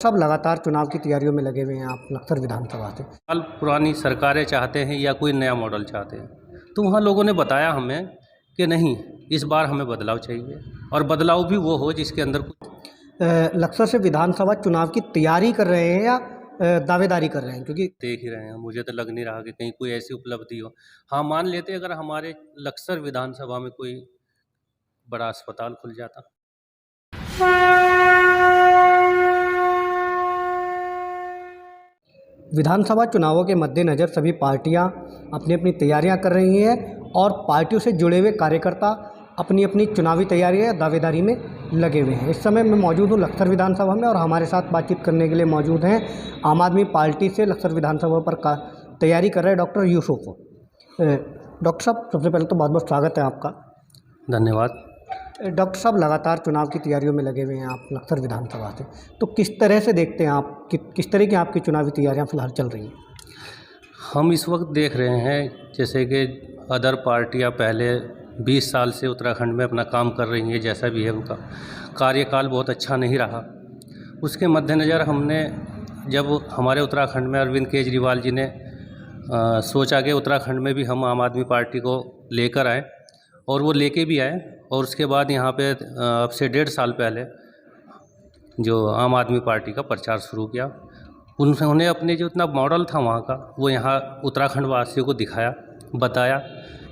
सब लगातार चुनाव की तैयारियों में लगे हुए हैं आप लखसर विधानसभा से। साल पुरानी सरकारें चाहते हैं या कोई नया मॉडल चाहते हैं, तो वहाँ लोगों ने बताया हमें कि नहीं, इस बार हमें बदलाव चाहिए और बदलाव भी वो हो जिसके अंदर कुछ लखसर से विधानसभा चुनाव की तैयारी कर रहे हैं या दावेदारी कर रहे हैं? क्योंकि देख ही रहे हैं। मुझे तो लग नहीं रहा कि कहीं कोई ऐसी उपलब्धि हो। हाँ, मान लेते अगर हमारे लक्सर विधानसभा में कोई बड़ा अस्पताल खुल जाता। विधानसभा चुनावों के मद्देनज़र सभी पार्टियां अपनी अपनी तैयारियां कर रही हैं और पार्टियों से जुड़े हुए कार्यकर्ता अपनी अपनी चुनावी तैयारी या दावेदारी में लगे हुए हैं। इस समय मैं मौजूद हूं लखसर विधानसभा में और हमारे साथ बातचीत करने के लिए मौजूद हैं आम आदमी पार्टी से लखसर विधानसभा पर तैयारी कर रहे डॉक्टर यूसुफ। डॉक्टर साहब, सबसे पहले तो बहुत बहुत स्वागत है आपका। धन्यवाद। डॉक्टर साहब, लगातार चुनाव की तैयारियों में लगे हुए हैं आप लखसर विधानसभा से, तो किस तरह से देखते हैं आप किस तरह की आपकी चुनावी तैयारियां फिलहाल चल रही हैं? हम इस वक्त देख रहे हैं जैसे कि अदर पार्टियां पहले 20 साल से उत्तराखंड में अपना काम कर रही हैं, जैसा भी है उनका कार्यकाल बहुत अच्छा नहीं रहा। उसके मद्देनज़र हमने जब हमारे उत्तराखंड में अरविंद केजरीवाल जी ने सोचा कि उत्तराखंड में भी हम आम आदमी पार्टी को लेकर आए, और वो लेके भी आए। और उसके बाद यहाँ पे अब से 1.5 साल पहले जो आम आदमी पार्टी का प्रचार शुरू किया, उन्होंने अपने जो इतना मॉडल था वहाँ का वो यहाँ उत्तराखंड वासियों को दिखाया, बताया,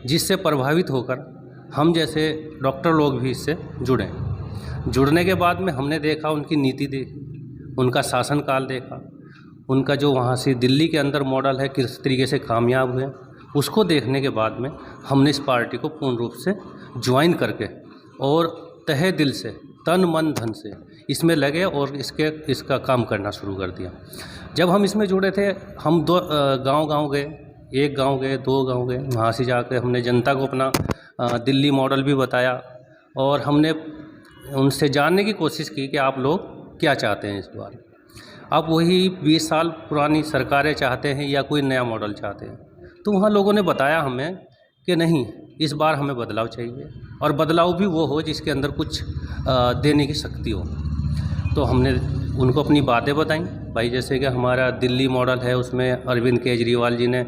जिससे प्रभावित होकर हम जैसे डॉक्टर लोग भी इससे जुड़े। जुड़ने के बाद में हमने देखा, उनकी नीति देखी, उनका शासनकाल देखा, उनका जो वहाँ से दिल्ली के अंदर मॉडल है किस तरीके से कामयाब हुए, उसको देखने के बाद में हमने इस पार्टी को पूर्ण रूप से ज्वाइन करके और तहे दिल से, तन मन धन से इसमें लगे और इसका काम करना शुरू कर दिया। जब हम इसमें जुड़े थे, हम दो गांव गए, एक गांव गए, 2 गांव गए, वहाँ से जाकर हमने जनता को अपना दिल्ली मॉडल भी बताया और हमने उनसे जानने की कोशिश की कि आप लोग क्या चाहते हैं इस बार। अब वही 20 साल पुरानी सरकारें चाहते हैं या कोई नया मॉडल चाहते हैं, तो वहाँ लोगों ने बताया हमें कि नहीं, इस बार हमें बदलाव चाहिए और बदलाव भी वो हो जिसके अंदर कुछ देने की शक्ति हो। तो हमने उनको अपनी बातें बताई भाई, जैसे कि हमारा दिल्ली मॉडल है, उसमें अरविंद केजरीवाल जी ने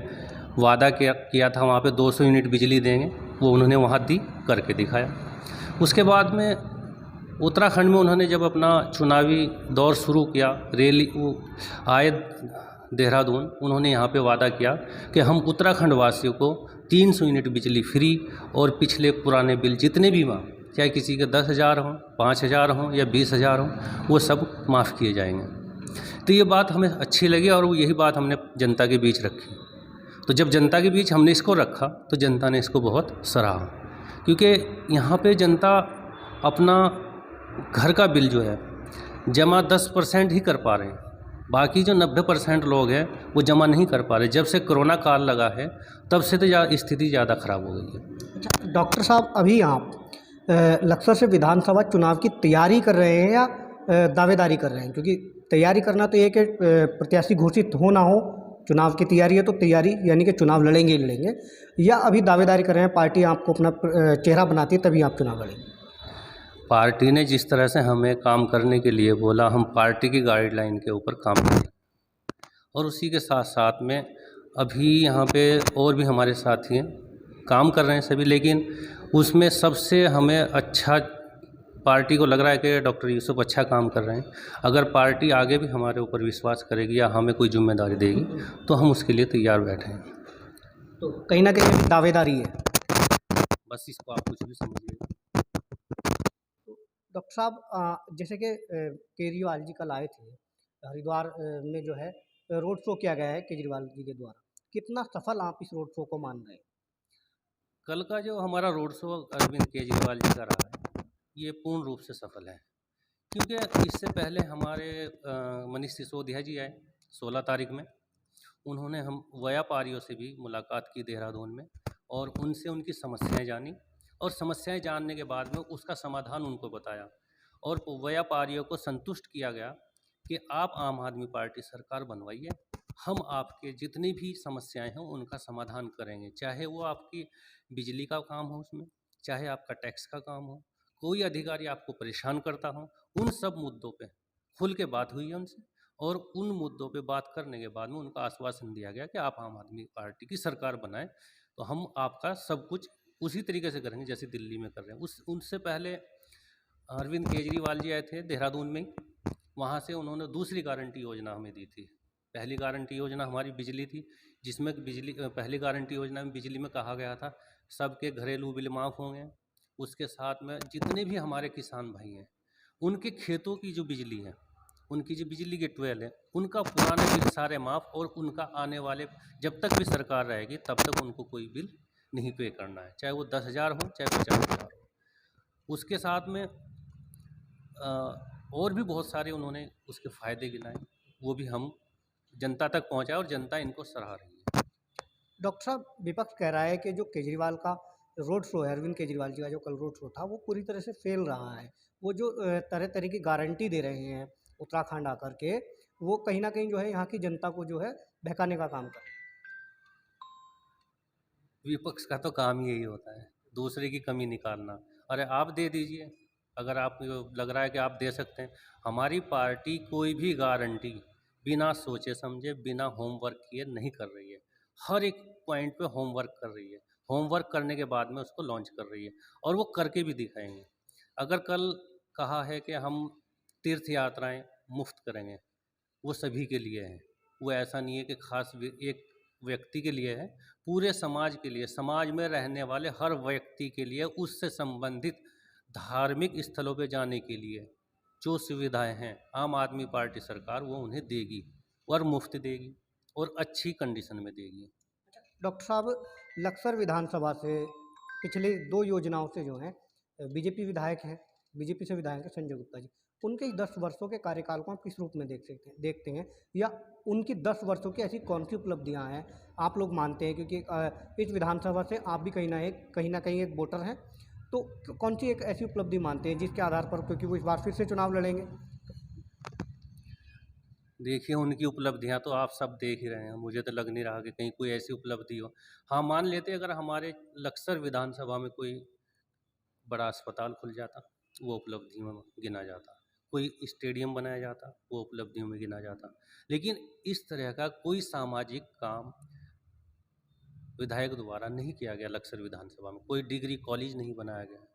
वादा किया था वहाँ पे 200 यूनिट बिजली देंगे, वो उन्होंने वहाँ दी, करके दिखाया। उसके बाद में उत्तराखंड में उन्होंने जब अपना चुनावी दौर शुरू किया, रैली आए देहरादून, उन्होंने यहाँ पे वादा किया कि हम उत्तराखंड वासियों को 300 यूनिट बिजली फ्री और पिछले पुराने बिल जितने भी माँ, चाहे किसी के 10,000 हों, 5,000 हों या 20,000 हों, वो सब माफ़ किए जाएंगे। तो ये बात हमें अच्छी लगी और यही बात हमने जनता के बीच रखी। तो जब जनता के बीच हमने इसको रखा तो जनता ने इसको बहुत सराहा, क्योंकि यहाँ पे जनता अपना घर का बिल जो है जमा 10% ही कर पा रहे हैं, बाकी जो 90% लोग हैं वो जमा नहीं कर पा रहे। जब से कोरोना काल लगा है तब से तो स्थिति ज़्यादा ख़राब हो गई है। अच्छा डॉक्टर साहब, अभी आप लखसर से विधानसभा चुनाव की तैयारी कर रहे हैं या दावेदारी कर रहे हैं? क्योंकि तैयारी करना तो ये कि प्रत्याशी घोषित हो ना हो, चुनाव की तैयारी है तो तैयारी यानी कि चुनाव लड़ेंगे ही लड़ेंगे, या अभी दावेदारी कर रहे हैं पार्टी आपको अपना चेहरा बनाती है तभी आप चुनाव लड़ेंगे? पार्टी ने जिस तरह से हमें काम करने के लिए बोला, हम पार्टी की गाइडलाइन के ऊपर काम करें और उसी के साथ साथ में अभी यहाँ पे और भी हमारे साथी हैं, काम कर रहे हैं सभी, लेकिन उसमें सबसे हमें अच्छा पार्टी को लग रहा है कि डॉक्टर यूसुफ अच्छा काम कर रहे हैं। अगर पार्टी आगे भी हमारे ऊपर विश्वास करेगी या हमें कोई जिम्मेदारी देगी तो हम उसके लिए तैयार बैठे हैं। तो कहीं ना कहीं दावेदारी है, बस इसको आप कुछ भी समझिए। डॉक्टर साहब, जैसे कि केजरीवाल जी कल आए थे हरिद्वार में, जो है रोड शो किया गया है केजरीवाल जी के द्वारा, कितना सफल आप इस रोड शो को मान रहे हैं? कल का जो हमारा रोड शो अरविंद केजरीवाल जी का रहा है, ये पूर्ण रूप से सफल है, क्योंकि इससे पहले हमारे मनीष सिसोदिया जी आए 16 तारीख में। उन्होंने हम व्यापारियों से भी मुलाकात की देहरादून में और उनसे उनकी समस्याएं जानी और समस्याएं जानने के बाद में उसका समाधान उनको बताया और व्यापारियों को संतुष्ट किया गया कि आप आम आदमी पार्टी सरकार बनवाइए, हम आपके जितनी भी समस्याएं हैं उनका समाधान करेंगे, चाहे वो आपकी बिजली का काम हो, उसमें चाहे आपका टैक्स का काम हो, कोई अधिकारी आपको परेशान करता हो, उन सब मुद्दों पे खुल के बात हुई है उनसे, और उन मुद्दों पे बात करने के बाद में उनको आश्वासन दिया गया कि आप आम आदमी पार्टी की सरकार बनाएं तो हम आपका सब कुछ उसी तरीके से करेंगे जैसे दिल्ली में कर रहे हैं। उनसे पहले अरविंद केजरीवाल जी आए थे देहरादून में, वहाँ से उन्होंने दूसरी गारंटी योजना हमें दी थी। पहली गारंटी योजना हमारी बिजली थी, जिसमें पहली गारंटी योजना में बिजली में कहा गया था सबके घरेलू बिल माफ़ होंगे। उसके साथ में जितने भी हमारे किसान भाई हैं उनके खेतों की जो बिजली है, उनकी जो बिजली के ट्वेल है, उनका पुराने बिल सारे माफ़, और उनका आने वाले जब तक भी सरकार रहेगी तब तक उनको कोई बिल नहीं पे करना है, चाहे वो 10,000 हो चाहे 50,000 हो। उसके साथ में और भी बहुत सारे उन्होंने उसके फ़ायदे गिनाए, वो भी हम जनता तक पहुंचाए और जनता इनको सराह रही है। डॉक्टर साहब, विपक्ष कह रहा है कि जो केजरीवाल का रोड शो है, अरविंद केजरीवाल जी का जो कल रोड शो था, वो पूरी तरह से फेल रहा है। वो जो तरह तरह की गारंटी दे रहे हैं उत्तराखंड आकर के, वो कहीं ना कहीं जो है यहाँ की जनता को जो है बहकाने का काम कर रहे हैं। विपक्ष का तो काम ही यही होता है, दूसरे की कमी निकालना। अरे आप दे दीजिए, अगर आपको लग रहा है कि आप दे सकते हैं। हमारी पार्टी कोई भी गारंटी बिना सोचे समझे, बिना होमवर्क किए नहीं कर रही है। हर एक पॉइंट पे होमवर्क कर रही है, होमवर्क करने के बाद में उसको लॉन्च कर रही है, और वो करके भी दिखाएंगे। अगर कल कहा है कि हम तीर्थ यात्राएं मुफ्त करेंगे, वो सभी के लिए है, वो ऐसा नहीं है कि खास एक व्यक्ति के लिए है, पूरे समाज के लिए, समाज में रहने वाले हर व्यक्ति के लिए, उससे संबंधित धार्मिक स्थलों पे जाने के लिए जो सुविधाएं हैं आम आदमी पार्टी सरकार वो उन्हें देगी, और मुफ्त देगी और अच्छी कंडीशन में देगी। डॉक्टर साहब, लक्सर विधानसभा से पिछले 2 योजनाओं से जो हैं बीजेपी विधायक हैं, बीजेपी से विधायक हैं संजय गुप्ता जी, उनके इस 10 वर्षों के कार्यकाल को आप किस रूप में देखते हैं, या उनकी 10 वर्षों की ऐसी कौन सी उपलब्धियां हैं आप लोग मानते हैं, क्योंकि इस विधानसभा से आप भी कहीं ना कहीं एक वोटर हैं, तो कौन सी एक ऐसी उपलब्धि मानते हैं जिसके आधार पर, क्योंकि वो इस बार फिर से चुनाव लड़ेंगे? देखिए, उनकी उपलब्धियां तो आप सब देख ही रहे हैं, मुझे तो लग नहीं रहा कि कहीं कोई ऐसी उपलब्धि हो। हाँ, मान लेते अगर हमारे लक्सर विधानसभा में कोई बड़ा अस्पताल खुल जाता, वो उपलब्धियों में गिना जाता। कोई स्टेडियम बनाया जाता, वो उपलब्धियों में गिना जाता। लेकिन इस तरह का कोई सामाजिक काम विधायक द्वारा नहीं किया गया लक्सर विधानसभा में। कोई डिग्री कॉलेज नहीं बनाया गया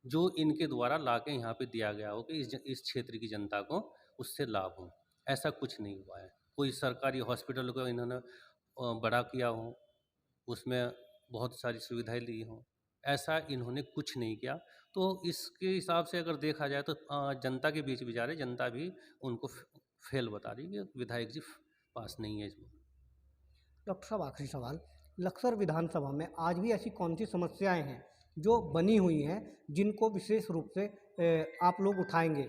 जो इनके द्वारा ला के यहाँ पे दिया गया हो कि इस क्षेत्र की जनता को उससे लाभ हो। ऐसा कुछ नहीं हुआ है। कोई सरकारी हॉस्पिटल को इन्होंने बड़ा किया हो, उसमें बहुत सारी सुविधाएं ली हों, ऐसा इन्होंने कुछ नहीं किया। तो इसके हिसाब से अगर देखा जाए तो जनता के बीच भी जा रहे, जनता भी उनको फेल बता रही कि विधायक जी पास नहीं है इसमें। डॉक्टर साहब, आखिरी सवाल, लक्सर विधानसभा में आज भी ऐसी कौन सी समस्याएं हैं जो बनी हुई हैं जिनको विशेष रूप से आप लोग उठाएंगे?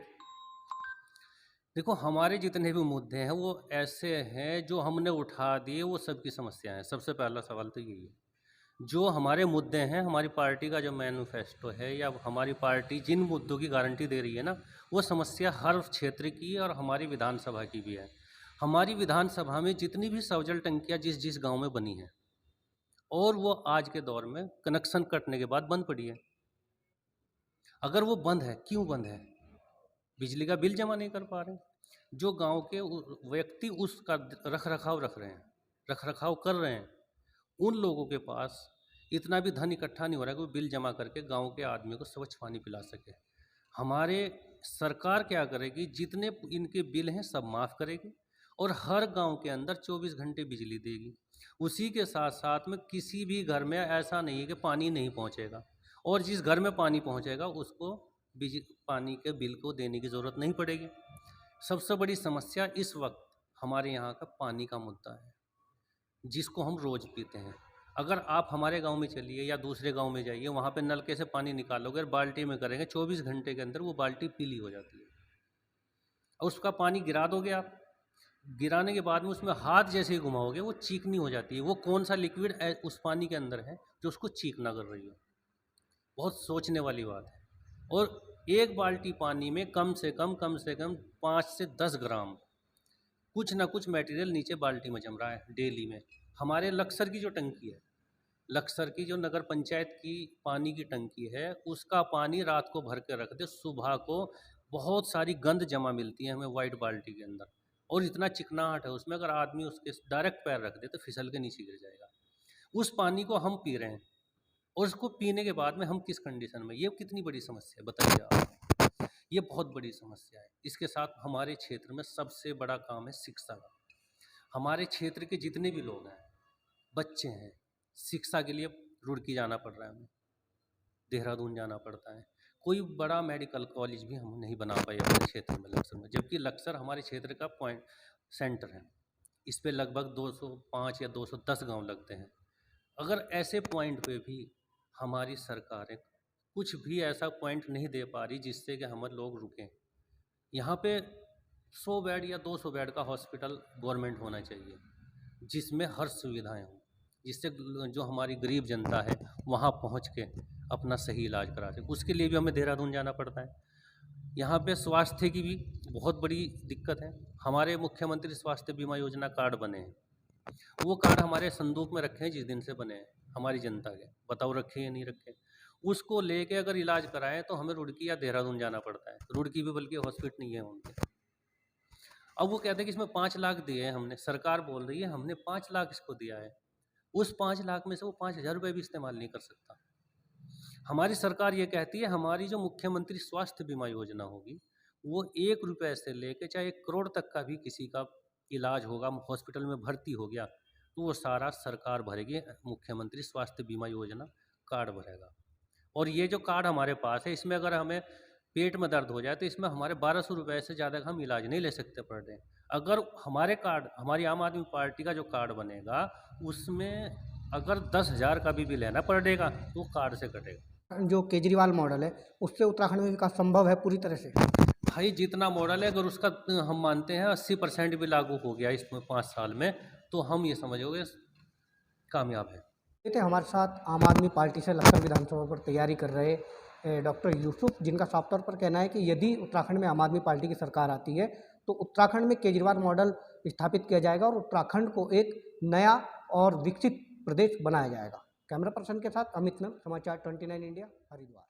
देखो, हमारे जितने भी मुद्दे हैं वो ऐसे हैं जो हमने उठा दिए, वो सबकी समस्या है। सबसे पहला सवाल तो यही है, जो हमारे मुद्दे हैं, हमारी पार्टी का जो मैनिफेस्टो है या हमारी पार्टी जिन मुद्दों की गारंटी दे रही है ना, वो समस्या हर क्षेत्र की और हमारी विधानसभा की भी है। हमारी विधानसभा में जितनी भी सौजल टंकियाँ जिस जिस गांव में बनी हैं, और वो आज के दौर में कनेक्शन कटने के बाद बंद पड़ी है। अगर वो बंद है, क्यों बंद है? बिजली का बिल जमा नहीं कर पा रहे। जो गांव के व्यक्ति उसका रख रखाव कर रहे हैं, उन लोगों के पास इतना भी धन इकट्ठा नहीं हो रहा है कि वो बिल जमा करके गांव के आदमी को स्वच्छ पानी पिला सके। हमारे सरकार क्या करेगी, जितने इनके बिल हैं सब माफ़ करेगी और हर गांव के अंदर 24 घंटे बिजली देगी। उसी के साथ साथ में किसी भी घर में ऐसा नहीं है कि पानी नहीं पहुंचेगा, और जिस घर में पानी पहुंचेगा उसको पानी के बिल को देने की ज़रूरत नहीं पड़ेगी। सबसे बड़ी समस्या इस वक्त हमारे यहाँ का पानी का मुद्दा है, जिसको हम रोज़ पीते हैं। अगर आप हमारे गांव में चलिए या दूसरे गांव में जाइए, वहाँ पे नलके से पानी निकालोगे और बाल्टी में करेंगे, 24 घंटे के अंदर वो बाल्टी पीली हो जाती है। और उसका पानी गिरा दोगे आप, गिराने के बाद में उसमें हाथ जैसे ही घुमाओगे वो चीकनी हो जाती है। वो कौन सा लिक्विड उस पानी के अंदर है जो उसको चीकना कर रही हो? बहुत सोचने वाली बात है। और एक बाल्टी पानी में कम से कम 5 से 10 ग्राम कुछ ना कुछ मटेरियल नीचे बाल्टी में जम रहा है डेली में। हमारे लक्सर की जो टंकी है, लक्सर की जो नगर पंचायत की पानी की टंकी है, उसका पानी रात को भर के रख दे, सुबह को बहुत सारी गंद जमा मिलती है हमें वाइट बाल्टी के अंदर, और इतना चिकनाहट है उसमें, अगर आदमी उसके डायरेक्ट पैर रख दे तो फिसल के नीचे गिर जाएगा। उस पानी को हम पी रहे हैं, और उसको पीने के बाद में हम किस कंडीशन में, ये कितनी बड़ी समस्या है बताइए आप। ये बहुत बड़ी समस्या है। इसके साथ हमारे क्षेत्र में सबसे बड़ा काम है शिक्षा का। हमारे क्षेत्र के जितने भी लोग हैं, बच्चे हैं, शिक्षा के लिए रुड़की जाना पड़ रहा है हमें, देहरादून जाना पड़ता है। कोई बड़ा मेडिकल कॉलेज भी हम नहीं बना पाए अपने क्षेत्र में, लक्सर में, जबकि लक्सर हमारे क्षेत्र का पॉइंट सेंटर है। इस पे लगभग 205 या 210 गांव लगते हैं। अगर ऐसे पॉइंट पे भी हमारी सरकारें कुछ भी ऐसा पॉइंट नहीं दे पा रही जिससे कि हमारे लोग रुकें। यहाँ पे 100 बेड या 200 बेड का हॉस्पिटल गवर्नमेंट होना चाहिए, जिसमें हर सुविधाएं हों, जिससे जो हमारी गरीब जनता है वहाँ पहुँच के अपना सही इलाज करा सके। उसके लिए भी हमें देहरादून जाना पड़ता है। यहाँ पे स्वास्थ्य की भी बहुत बड़ी दिक्कत है। हमारे मुख्यमंत्री स्वास्थ्य बीमा योजना कार्ड बने हैं, वो कार्ड हमारे संदूक में रखे हैं जिस दिन से बने हैं हमारी जनता के, बताओ रखे या नहीं रखे। उसको लेके अगर इलाज कराएं तो हमें रुड़की या देहरादून जाना पड़ता है। रुड़की भी बल्कि हॉस्पिटल नहीं है उनके। अब वो कहते हैं कि इसमें 5 लाख दिए हैं हमने, सरकार बोल रही है हमने 5 लाख इसको दिया है। उस 5 लाख में से वो 5,000 रुपये भी इस्तेमाल नहीं कर सकता। हमारी सरकार ये कहती है हमारी जो मुख्यमंत्री स्वास्थ्य बीमा योजना होगी, वो 1 रुपये से लेके चाहे 1 करोड़ तक का भी किसी का इलाज होगा, हॉस्पिटल में भर्ती हो गया, तो वो सारा सरकार भरेगी, मुख्यमंत्री स्वास्थ्य बीमा योजना कार्ड भरेगा। और ये जो कार्ड हमारे पास है, इसमें अगर हमें पेट में दर्द हो जाए तो इसमें हमारे 1200 रुपये से ज़्यादा का हम इलाज नहीं ले सकते पर डे। अगर हमारे कार्ड, हमारी आम आदमी पार्टी का जो कार्ड बनेगा, उसमें अगर 10,000 का भी बिल है ना पर डे का, तो वो कार्ड से कटेगा। जो केजरीवाल मॉडल है उससे उत्तराखंड में विकास संभव है पूरी तरह से? भाई जितना मॉडल है, अगर उसका हम मानते हैं 80% भी लागू हो गया इसमें 5 साल में, तो हम ये समझोगे कामयाब है। ये थे हमारे साथ आम आदमी पार्टी से लक्सर विधानसभा पर तैयारी कर रहे डॉक्टर यूसुफ, जिनका साफ तौर पर कहना है कि यदि उत्तराखंड में आम आदमी पार्टी की सरकार आती है तो उत्तराखंड में केजरीवाल मॉडल स्थापित किया जाएगा और उत्तराखंड को एक नया और विकसित प्रदेश बनाया जाएगा। कैमरा पर्सन के साथ अमित नम, समाचार 29 इंडिया, हरिद्वार।